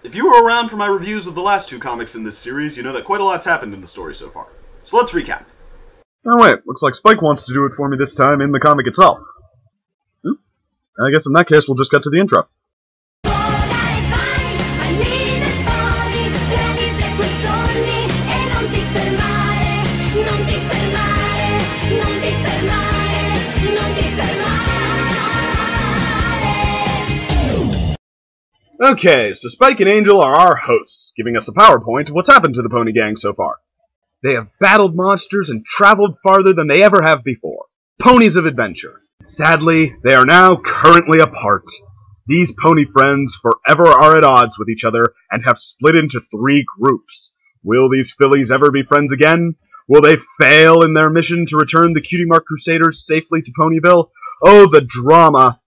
if you were around for my reviews of the last two comics in this series, you know that quite a lot's happened in the story so far. So let's recap. Oh wait, looks like Spike wants to do it for me this time in the comic itself. I guess in that case we'll just get to the intro. Okay, so Spike and Angel are our hosts, giving us a PowerPoint of what's happened to the Pony Gang so far. They have battled monsters and traveled farther than they ever have before. Ponies of adventure. Sadly, they are now currently apart. These pony friends forever are at odds with each other and have split into 3 groups. Will these fillies ever be friends again? Will they fail in their mission to return the Cutie Mark Crusaders safely to Ponyville? Oh, the drama.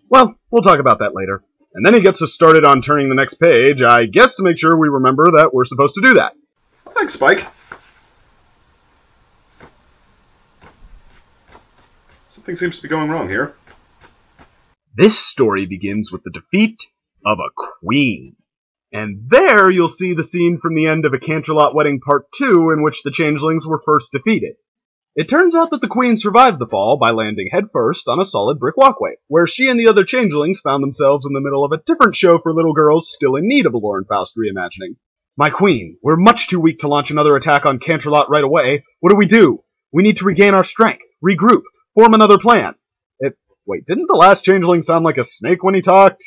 Well, we'll talk about that later. And then he gets us started on turning the next page, I guess to make sure we remember that we're supposed to do that. Thanks, Spike. Something seems to be going wrong here. This story begins with the defeat of a queen. And there you'll see the scene from the end of A Canterlot Wedding Part 2 in which the changelings were first defeated. It turns out that the queen survived the fall by landing headfirst on a solid brick walkway, where she and the other changelings found themselves in the middle of a different show for little girls still in need of a Lauren Faust reimagining. My queen, we're much too weak to launch another attack on Canterlot right away. What do? We need to regain our strength, regroup, form another plan. Wait, didn't the last changeling sound like a snake when he talked?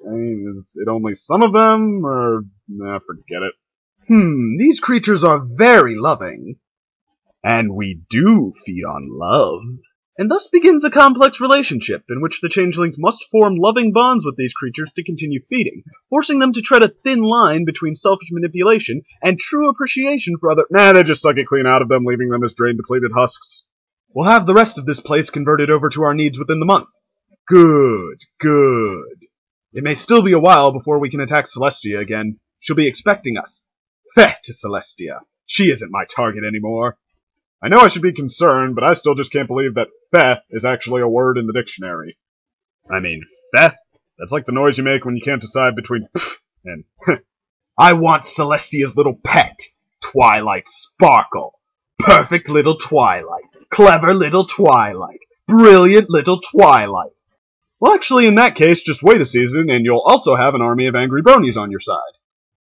I mean, is it only some of them, or... nah, forget it. These creatures are very loving. And we do feed on love. And thus begins a complex relationship, in which the changelings must form loving bonds with these creatures to continue feeding, forcing them to tread a thin line between selfish manipulation and true appreciation for other— nah, they just suck it clean out of them, leaving them as drained, depleted husks. We'll have the rest of this place converted over to our needs within the month. Good. It may still be a while before we can attack Celestia again. She'll be expecting us. Feh to Celestia. She isn't my target anymore. I know I should be concerned, but I still just can't believe that feh is actually a word in the dictionary. I mean, feh? That's like the noise you make when you can't decide between pff and I want Celestia's little pet, Twilight Sparkle. Perfect little Twilight. Clever little Twilight. Brilliant little Twilight. Well, actually, in that case, just wait a season, and you'll also have an army of angry bronies on your side.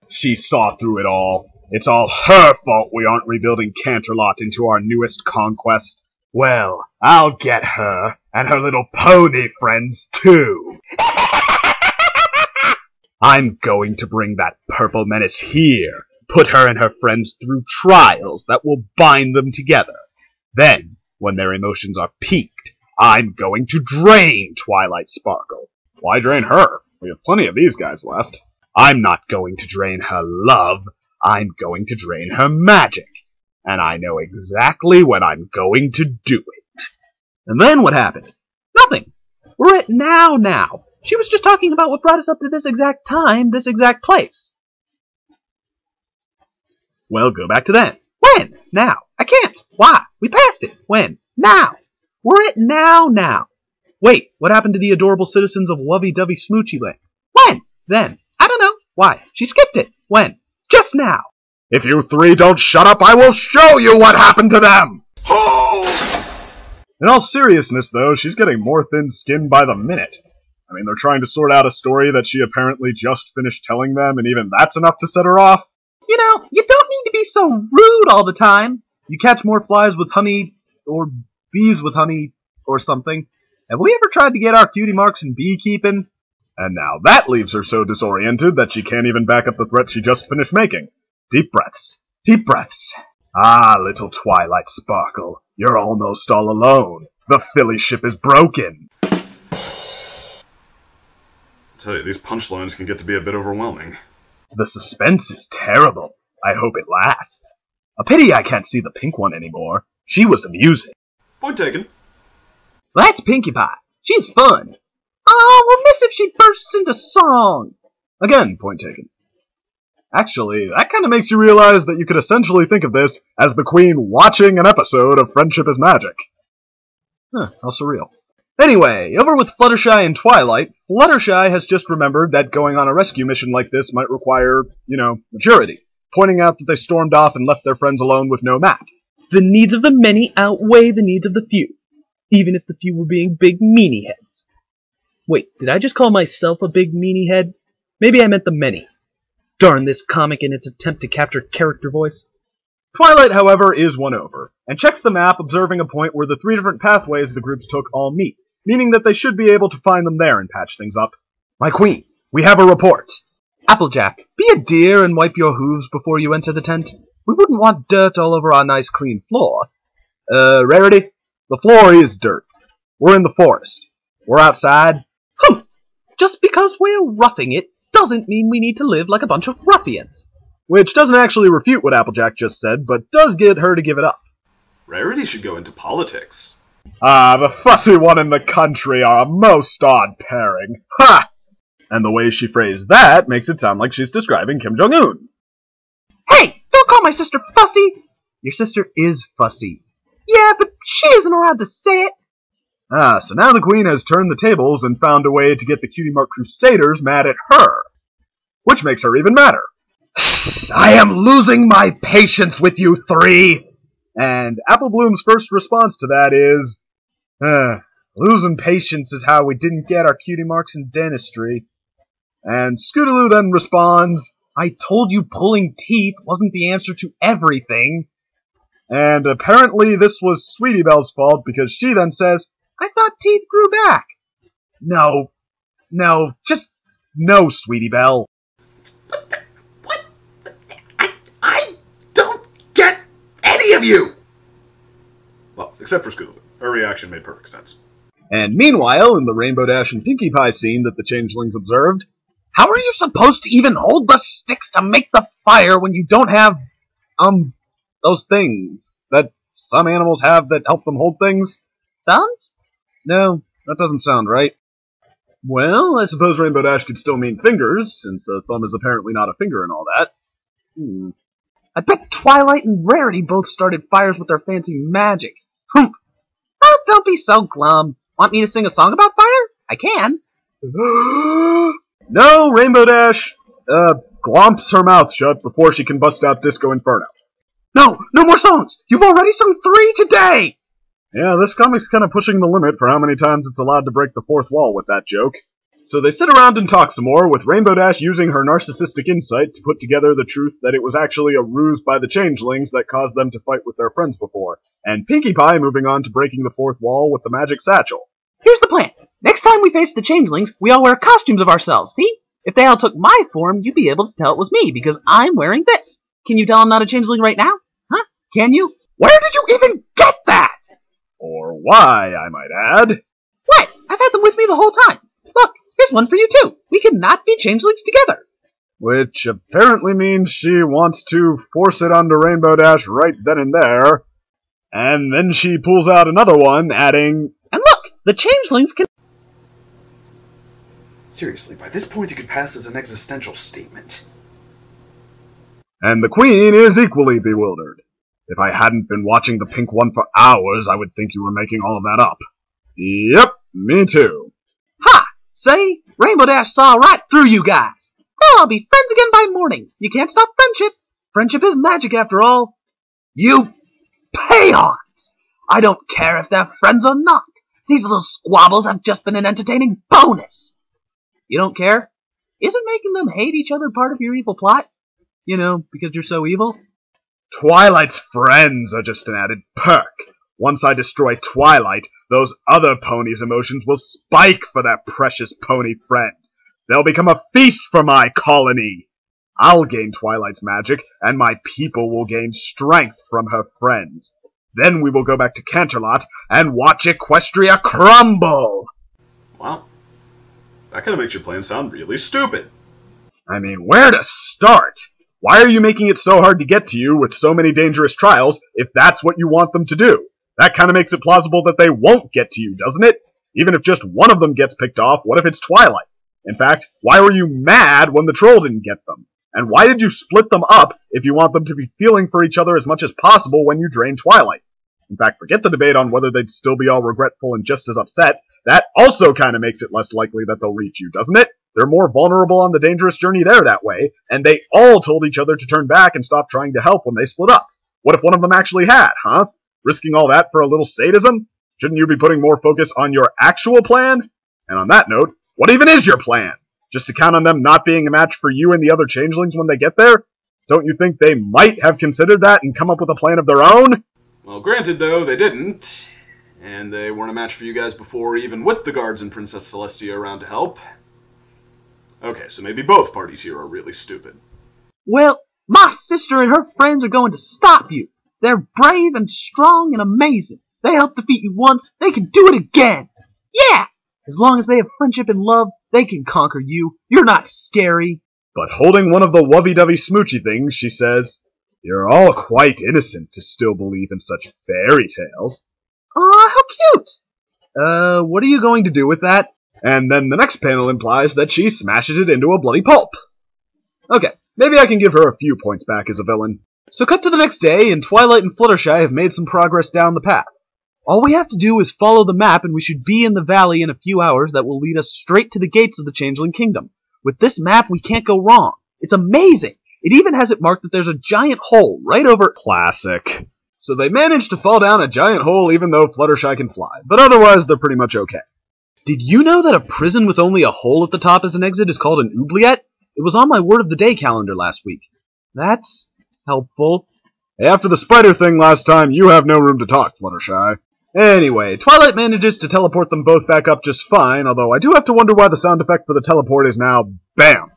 She saw through it all. It's all her fault we aren't rebuilding Canterlot into our newest conquest. Well, I'll get her, and her little pony friends, too. I'm going to bring that purple menace here, put her and her friends through trials that will bind them together. Then, when their emotions are peaked, I'm going to drain Twilight Sparkle. Why drain her? We have plenty of these guys left. I'm not going to drain her love. I'm going to drain her magic. And I know exactly when I'm going to do it. And then what happened? Nothing. We're at now. She was just talking about what brought us up to this exact time, this exact place. Well, go back to then. When? Now. I can't. Why? We passed it. When? Now. We're at now. Wait, what happened to the adorable citizens of Lovey-Dovey Smoochy Land? When? Then. I don't know. Why? She skipped it. When? Just now. If you 3 don't shut up, I will show you what happened to them! In all seriousness, though, she's getting more thin-skinned by the minute. I mean, they're trying to sort out a story that she apparently just finished telling them, and even that's enough to set her off. You know, you don't need to be so rude all the time. You catch more flies with honey, or bees with honey, or something. Have we ever tried to get our cutie marks in beekeeping? And now that leaves her so disoriented that she can't even back up the threat she just finished making. Deep breaths. Ah, little Twilight Sparkle, you're almost all alone. The filly ship is broken. I tell you, these punchlines can get to be a bit overwhelming. The suspense is terrible. I hope it lasts. A pity I can't see the pink one anymore. She was amusing. Point taken. That's Pinkie Pie. She's fun. Oh, we'll miss if she bursts into song. Again, point taken. Actually, that kind of makes you realize that you could essentially think of this as the Queen watching an episode of Friendship is Magic. Huh, how surreal. Anyway, over with Fluttershy and Twilight, Fluttershy has just remembered that going on a rescue mission like this might require, maturity, pointing out that they stormed off and left their friends alone with no map. The needs of the many outweigh the needs of the few, even if the few were being big meanie heads. Wait, did I just call myself a big meanie head? Maybe I meant the many. Darn this comic in its attempt to capture character voice. Twilight, however, is won over, and checks the map, observing a point where the 3 different pathways the groups took all meet, meaning that they should be able to find them there and patch things up. My queen, we have a report. Applejack, be a dear and wipe your hooves before you enter the tent. We wouldn't want dirt all over our nice clean floor. Rarity? The floor is dirt. We're in the forest. We're outside. Humph! Just because we're roughing it doesn't mean we need to live like a bunch of ruffians. Which doesn't actually refute what Applejack just said, but does get her to give it up. Rarity should go into politics. The fussy one and the country are a most odd pairing. Ha! And the way she phrased that makes it sound like she's describing Kim Jong-un. Hey, don't call my sister fussy! Your sister is fussy. Yeah, but she isn't allowed to say it. So now the Queen has turned the tables and found a way to get the Cutie Mark Crusaders mad at her. Which makes her even madder. I am losing my patience with you 3! And Apple Bloom's first response to that is, losing patience is how we didn't get our cutie marks in dentistry. And Scootaloo then responds, I told you pulling teeth wasn't the answer to everything. And apparently this was Sweetie Belle's fault because she then says, I thought teeth grew back. No, just no, Sweetie Belle. What? I don't get any of you! Well, except for Scootaloo. Her reaction made perfect sense. And meanwhile, in the Rainbow Dash and Pinkie Pie scene that the changelings observed, how are you supposed to even hold the sticks to make the fire when you don't have, those things that some animals have that help them hold things? Thumbs? No, that doesn't sound right. Well, I suppose Rainbow Dash could still mean fingers, since a thumb is apparently not a finger and all that. I bet Twilight and Rarity both started fires with their fancy magic. Humph! Oh, don't be so glum. Want me to sing a song about fire? I can. No, Rainbow Dash, glomps her mouth shut before she can bust out Disco Inferno. No more songs! You've already sung 3 today! Yeah, this comic's kind of pushing the limit for how many times it's allowed to break the 4th wall with that joke. So they sit around and talk some more, with Rainbow Dash using her narcissistic insight to put together the truth that it was actually a ruse by the changelings that caused them to fight with their friends before, and Pinkie Pie moving on to breaking the 4th wall with the magic satchel. Here's the plan. Next time we face the changelings, we all wear costumes of ourselves, see? If they all took my form, you'd be able to tell it was me, because I'm wearing this. Can you tell I'm not a changeling right now? Huh? Can you? Where did you even get that? Or why, I might add. What? I've had them with me the whole time. Look, here's one for you too. We cannot be changelings together. Which apparently means she wants to force it onto Rainbow Dash right then and there. And then she pulls out another one, adding, And look, the changelings can... Seriously, by this point it could pass as an existential statement. And the Queen is equally bewildered. If I hadn't been watching the pink one for hours, I would think you were making all of that up. Yep, me too. Ha! Say, Rainbow Dash saw right through you guys. Well, I'll be friends again by morning. You can't stop friendship. Friendship is magic after all. You peons! I don't care if they're friends or not. These little squabbles have just been an entertaining bonus. You don't care? Isn't making them hate each other part of your evil plot? You know, because you're so evil? Twilight's friends are just an added perk. Once I destroy Twilight, those other ponies' emotions will spike for their precious pony friend. They'll become a feast for my colony. I'll gain Twilight's magic, and my people will gain strength from her friends. Then we will go back to Canterlot and watch Equestria crumble. Wow. That kind of makes your plan sound really stupid. I mean, where to start? Why are you making it so hard to get to you with so many dangerous trials if that's what you want them to do? That kind of makes it plausible that they won't get to you, doesn't it? Even if just one of them gets picked off, what if it's Twilight? In fact, why were you mad when the troll didn't get them? And why did you split them up if you want them to be feeling for each other as much as possible when you drain Twilight? In fact, forget the debate on whether they'd still be all regretful and just as upset. That also kind of makes it less likely that they'll reach you, doesn't it? They're more vulnerable on the dangerous journey there that way, and they all told each other to turn back and stop trying to help when they split up. What if one of them actually had, huh? Risking all that for a little sadism? Shouldn't you be putting more focus on your actual plan? And on that note, what even is your plan? Just to count on them not being a match for you and the other changelings when they get there? Don't you think they might have considered that and come up with a plan of their own? Well, granted, though, they didn't. And they weren't a match for you guys before, even with the guards and Princess Celestia around to help. Okay, so maybe both parties here are really stupid. Well, my sister and her friends are going to stop you. They're brave and strong and amazing. They helped defeat you once, they can do it again. Yeah! As long as they have friendship and love, they can conquer you. You're not scary. But holding one of the lovey-dovey smoochy things, she says, "You're all quite innocent to still believe in such fairy tales." Aw, how cute! What are you going to do with that? And then the next panel implies that she smashes it into a bloody pulp. Okay, maybe I can give her a few points back as a villain. So cut to the next day, and Twilight and Fluttershy have made some progress down the path. All we have to do is follow the map, and we should be in the valley in a few hours that will lead us straight to the gates of the Changeling Kingdom. With this map, we can't go wrong. It's amazing! It even has it marked that there's a giant hole right over... Classic. So they managed to fall down a giant hole even though Fluttershy can fly, but otherwise they're pretty much okay. Did you know that a prison with only a hole at the top as an exit is called an oubliette? It was on my Word of the Day calendar last week. That's helpful. Hey, after the spider thing last time, you have no room to talk, Fluttershy. Anyway, Twilight manages to teleport them both back up just fine, although I do have to wonder why the sound effect for the teleport is now BAM!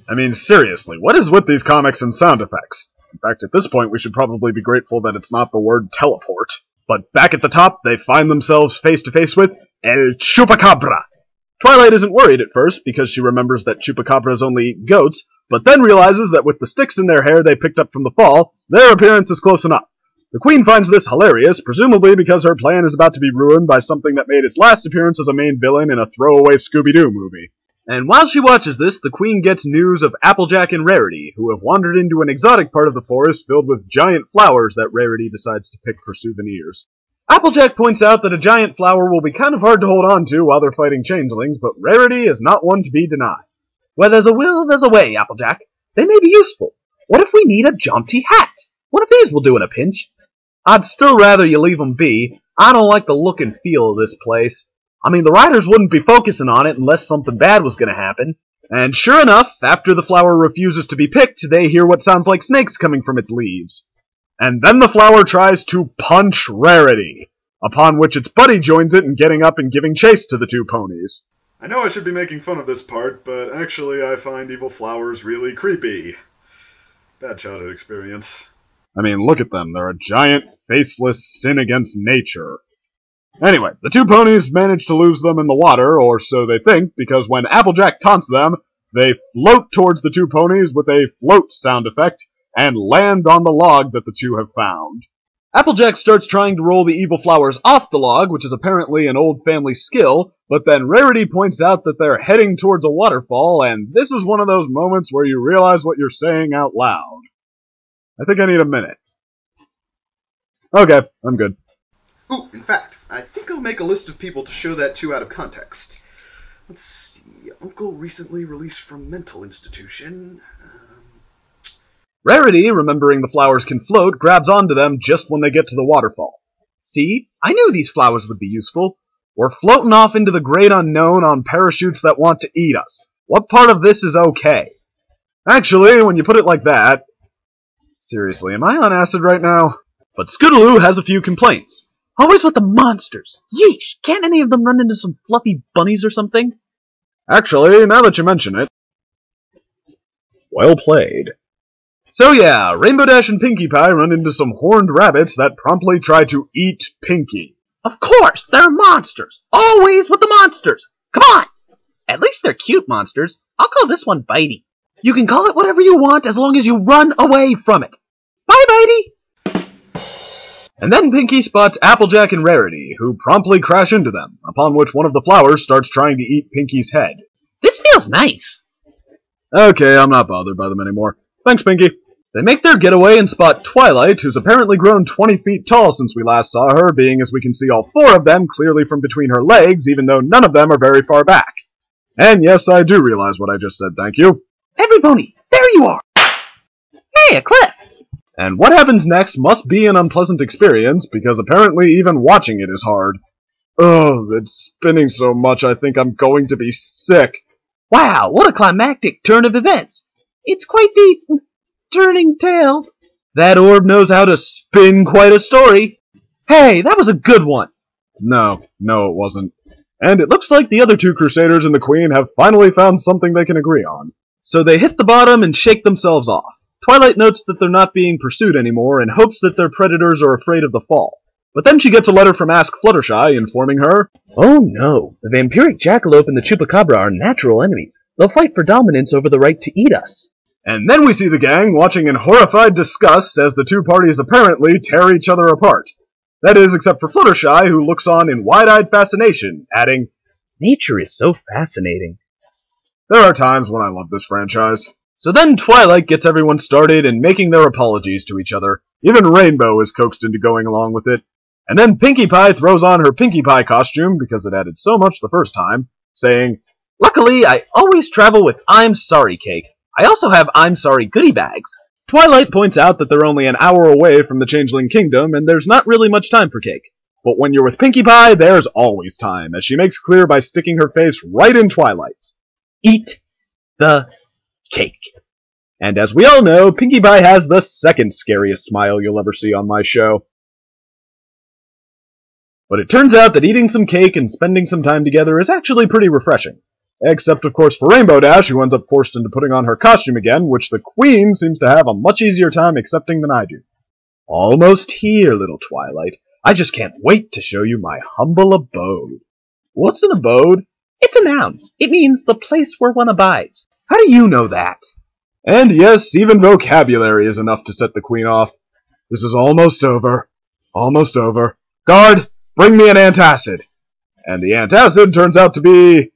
I mean, seriously, what is with these comics and sound effects? In fact, at this point, we should probably be grateful that it's not the word teleport. But back at the top, they find themselves face to face with El Chupacabra. Twilight isn't worried at first, because she remembers that chupacabras only eat goats, but then realizes that with the sticks in their hair they picked up from the fall, their appearance is close enough. The Queen finds this hilarious, presumably because her plan is about to be ruined by something that made its last appearance as a main villain in a throwaway Scooby-Doo movie. And while she watches this, the Queen gets news of Applejack and Rarity, who have wandered into an exotic part of the forest filled with giant flowers that Rarity decides to pick for souvenirs. Applejack points out that a giant flower will be kind of hard to hold on to while they're fighting changelings, but Rarity is not one to be denied. Where there's a will, there's a way, Applejack. They may be useful. What if we need a jaunty hat? One of these will do in a pinch. I'd still rather you leave 'em be. I don't like the look and feel of this place. I mean, the writers wouldn't be focusing on it unless something bad was going to happen. And sure enough, after the flower refuses to be picked, they hear what sounds like snakes coming from its leaves. And then the flower tries to punch Rarity, upon which its buddy joins it in getting up and giving chase to the two ponies. I know I should be making fun of this part, but actually I find evil flowers really creepy. Bad childhood experience. I mean, look at them. They're a giant, faceless sin against nature. Anyway, the two ponies manage to lose them in the water, or so they think, because when Applejack taunts them, they float towards the two ponies with a float sound effect, and land on the log that the two have found. Applejack starts trying to roll the evil flowers off the log, which is apparently an old family skill, but then Rarity points out that they're heading towards a waterfall, and this is one of those moments where you realize what you're saying out loud. I think I need a minute. Okay, I'm good. Ooh, in fact, I think I'll make a list of people to show that to out of context. Let's see. Uncle recently released from mental institution. Rarity, remembering the flowers can float, grabs onto them just when they get to the waterfall. See? I knew these flowers would be useful. We're floating off into the great unknown on parachutes that want to eat us. What part of this is okay? Actually, when you put it like that... Seriously, am I on acid right now? But Scootaloo has a few complaints. Always with the monsters. Yeesh, can't any of them run into some fluffy bunnies or something? Actually, now that you mention it... Well played. So yeah, Rainbow Dash and Pinkie Pie run into some horned rabbits that promptly try to eat Pinkie. Of course, they're monsters. Always with the monsters. Come on. At least they're cute monsters. I'll call this one Bitey. You can call it whatever you want as long as you run away from it. Bye, Bitey. And then Pinkie spots Applejack and Rarity, who promptly crash into them, upon which one of the flowers starts trying to eat Pinkie's head. This feels nice. Okay, I'm not bothered by them anymore. Thanks, Pinkie. They make their getaway and spot Twilight, who's apparently grown 20 feet tall since we last saw her, being as we can see all 4 of them clearly from between her legs, even though none of them are very far back. And yes, I do realize what I just said, thank you. Everybody, there you are! Hey, a cliff! And what happens next must be an unpleasant experience, because apparently even watching it is hard. Ugh, it's spinning so much I think I'm going to be sick. Wow, what a climactic turn of events! It's quite the turning tale. That orb knows how to spin quite a story. Hey, that was a good one. No, it wasn't. And it looks like the other 2 Crusaders and the Queen have finally found something they can agree on. So they hit the bottom and shake themselves off. Twilight notes that they're not being pursued anymore and hopes that their predators are afraid of the fall. But then she gets a letter from Ask Fluttershy informing her, "Oh no, the vampiric jackalope and the chupacabra are natural enemies. They'll fight for dominance over the right to eat us." And then we see the gang watching in horrified disgust as the 2 parties apparently tear each other apart. That is, except for Fluttershy, who looks on in wide-eyed fascination, adding, "Nature is so fascinating." There are times when I love this franchise. So then Twilight gets everyone started and making their apologies to each other. Even Rainbow is coaxed into going along with it. And then Pinkie Pie throws on her Pinkie Pie costume, because it added so much the first time, saying, "Luckily, I always travel with I'm Sorry cake. I also have I'm Sorry goodie bags." Twilight points out that they're only an hour away from the Changeling Kingdom, and there's not really much time for cake. But when you're with Pinkie Pie, there's always time, as she makes clear by sticking her face right in Twilight's. Eat the cake. And as we all know, Pinkie Pie has the second scariest smile you'll ever see on my show. But it turns out that eating some cake and spending some time together is actually pretty refreshing. Except, of course, for Rainbow Dash, who ends up forced into putting on her costume again, which the Queen seems to have a much easier time accepting than I do. Almost here, little Twilight. I just can't wait to show you my humble abode. What's an abode? It's a noun. It means the place where one abides. How do you know that? And yes, even vocabulary is enough to set the Queen off. This is almost over. Almost over. Guard, bring me an antacid. And the antacid turns out to be...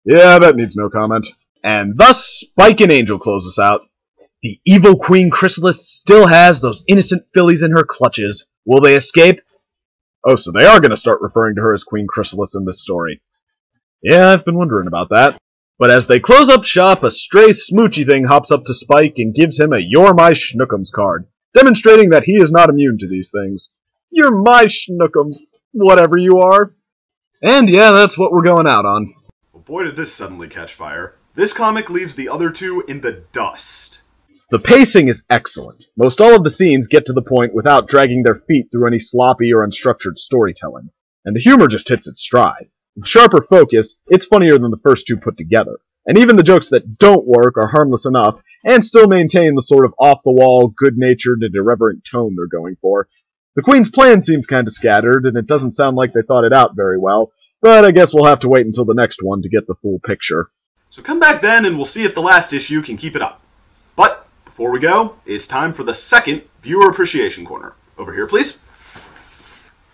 yeah, that needs no comment. And thus, Spike and Angel close us out. The evil Queen Chrysalis still has those innocent fillies in her clutches. Will they escape? Oh, so they are going to start referring to her as Queen Chrysalis in this story. Yeah, I've been wondering about that. But as they close up shop, a stray smoochy thing hops up to Spike and gives him a You're My Schnookums card, demonstrating that he is not immune to these things. You're my Schnookums, whatever you are. And yeah, that's what we're going out on. Well, boy did this suddenly catch fire. This comic leaves the other 2 in the dust. The pacing is excellent. Most all of the scenes get to the point without dragging their feet through any sloppy or unstructured storytelling. And the humor just hits its stride. With sharper focus, it's funnier than the first 2 put together. And even the jokes that don't work are harmless enough, and still maintain the sort of off-the-wall, good-natured, and irreverent tone they're going for. The Queen's plan seems kinda scattered, and it doesn't sound like they thought it out very well, but I guess we'll have to wait until the next one to get the full picture. So come back then and we'll see if the last issue can keep it up. But, before we go, it's time for the second Viewer Appreciation Corner. Over here, please.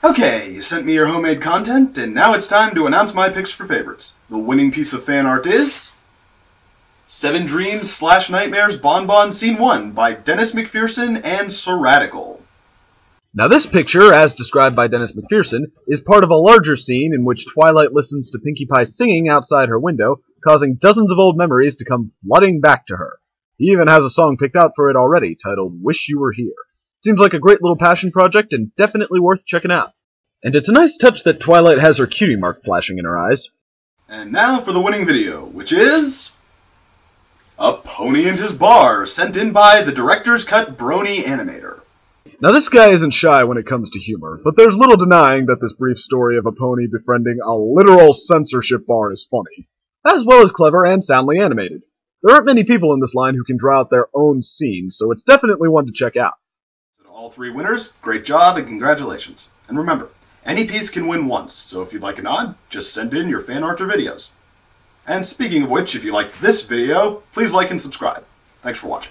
Okay, you sent me your homemade content, and now it's time to announce my picks for favorites. The winning piece of fan art is... 7 Dreams / Nightmares Bonbon Scene 1 by Dennis McPherson and Soradical. Now this picture, as described by Dennis McPherson, is part of a larger scene in which Twilight listens to Pinkie Pie singing outside her window, causing dozens of old memories to come flooding back to her. He even has a song picked out for it already, titled Wish You Were Here. Seems like a great little passion project and definitely worth checking out. And it's a nice touch that Twilight has her cutie mark flashing in her eyes. And now for the winning video, which is... A Pony and His Bar, sent in by the Director's Cut Brony Animator. Now this guy isn't shy when it comes to humor, but there's little denying that this brief story of a pony befriending a literal censorship bar is funny, as well as clever and soundly animated. There aren't many people in this line who can draw out their own scenes, so it's definitely one to check out. To all 3 winners, great job and congratulations. And remember, any piece can win once, so if you'd like a nod, just send in your fan art or videos. And speaking of which, if you liked this video, please like and subscribe. Thanks for watching.